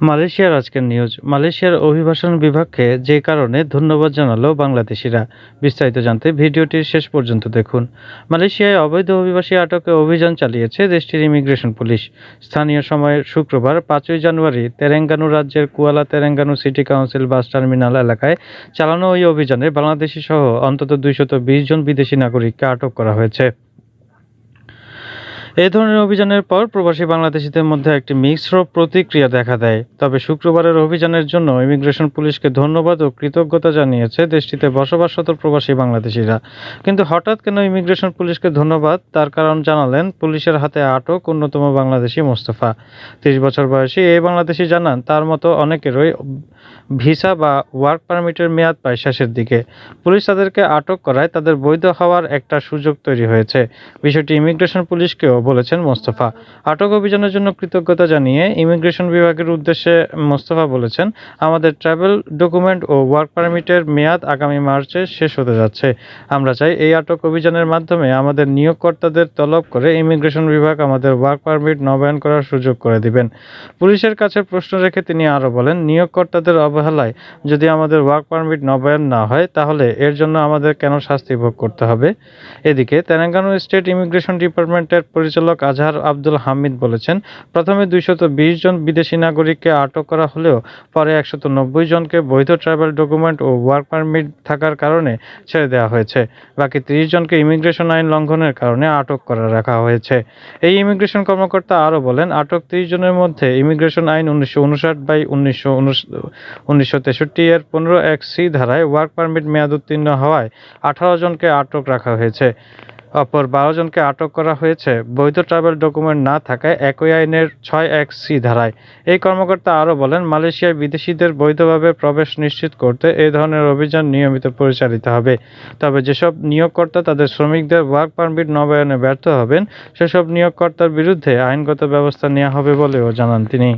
মালয়েশিয়ার আজকের নিউজ। মালয়েশিয়ার অভিবাসন বিভাগকে যে কারণে ধন্যবাদ জানালো বাংলাদেশিরা। বিস্তারিত জানতে ভিডিওটির শেষ পর্যন্ত দেখুন। মালয়েশিয়ায় অবৈধ অভিবাসী আটকে অভিযান চালিয়েছে দেশটির ইমিগ্রেশন পুলিশ। স্থানীয় সময় শুক্রবার 5ই জানুয়ারি তেরেঙ্গানু রাজ্যের Kuala Terengganu city council bus terminal এলাকায় চালানো ওই অভিযানে বাংলাদেশি সহ অন্তত 220 জন বিদেশি নাগরিককে আটক করা হয়েছে। এই ধরনের অভিযানের পর প্রবাসী বাংলাদেশিদের মধ্যে একটি মিশ্র প্রতিক্রিয়া দেখা দেয়। তবে শুক্রবারের অভিযানের জন্য ইমিগ্রেশন পুলিশকে ধন্যবাদ ও কৃতজ্ঞতা জানিয়েছে দেশটিতে বসবাসরত প্রবাসী বাংলাদেশিরা। কিন্তু হঠাৎ কেন ইমিগ্রেশন পুলিশকে ধন্যবাদ, তার কারণ জানালেন পুলিশের হাতে আটক অন্যতম বাংলাদেশি মোস্তফা। 30 বছর বয়সী এই বাংলাদেশি জানান, তার মতো অনেকেরই ভিসা বা ওয়ার্ক পারমিটের মেয়াদ প্রায় শেষের দিকে। পুলিশ তাদেরকে আটক করায় তাদের বৈধ হওয়ার একটা সুযোগ তৈরি হয়েছে। বিষয়টি ইমিগ্রেশন পুলিশকেও বলেছেন মোস্তফা। আটক অভিযানের জন্য কৃতজ্ঞতা জানিয়ে ইমিগ্রেশন বিভাগের উদ্দেশ্যে মোস্তফা বলেছেন, আমাদের ট্রাভেল ডকুমেন্ট ও ওয়ার্ক পারমিটের মেয়াদ আগামী মার্চে শেষ হতে যাচ্ছে। আমরা চাই এই আটক অভিযানের মাধ্যমে আমাদের নিয়োগকর্তাদের তলব করে ইমিগ্রেশন বিভাগ আমাদের ওয়ার্ক পারমিট নবায়ন করার সুযোগ করে দিবেন। পুলিশের কাছে প্রশ্ন রেখে তিনি আরও বলেন, নিয়োগকর্তাদের অবহেলায় যদি আমাদের ওয়ার্ক পারমিট নবায়ন না হয় তাহলে এর জন্য আমাদের কেন শাস্তি ভোগ করতে হবে? এদিকে তেলেঙ্গানা স্টেট ইমিগ্রেশন ডিপার্টমেন্টের পরিচালক আজহার আব্দুল হামিদ বলেছেন, প্রথমে 220 জন বিদেশি নাগরিককে আটক করা হলেও পরে 190 জনকে বৈধ ট্রাভেল ডকুমেন্ট ও ওয়ার্ক পারমিট থাকার কারণে ছেড়ে দেওয়া হয়েছে। বাকি 30 জনকে ইমিগ্রেশন আইন লঙ্ঘনের কারণে আটক করে রাখা হয়েছে। এই ইমিগ্রেশন কর্মকর্তা আরও বলেন, আটক 30 জনের মধ্যে ইমিগ্রেশন আইন 1959/1963 এর 15(1)(c) ধারায় ওয়ার্ক পারমিট মেয়াদ উত্তীর্ণ হওয়ায় 18 জনকে আটক রাখা হয়েছে। অপর 12 জনকে আটক করা হয়েছে বৈধ ট্রাভেল ডকুমেন্ট না থাকায় একই আইনের 6(1)(c) ধারায়। এই কর্মকর্তা আরও বলেন, মালয়েশিয়ায় বিদেশিদের বৈধভাবে প্রবেশ নিশ্চিত করতে এই ধরনের অভিযান নিয়মিত পরিচালিত হবে। তবে যেসব নিয়োগকর্তা তাদের শ্রমিকদের ওয়ার্ক পারমিট নবায়নে ব্যর্থ হবেন সেসব নিয়োগকর্তার বিরুদ্ধে আইনগত ব্যবস্থা নেওয়া হবে বলেও জানান তিনি।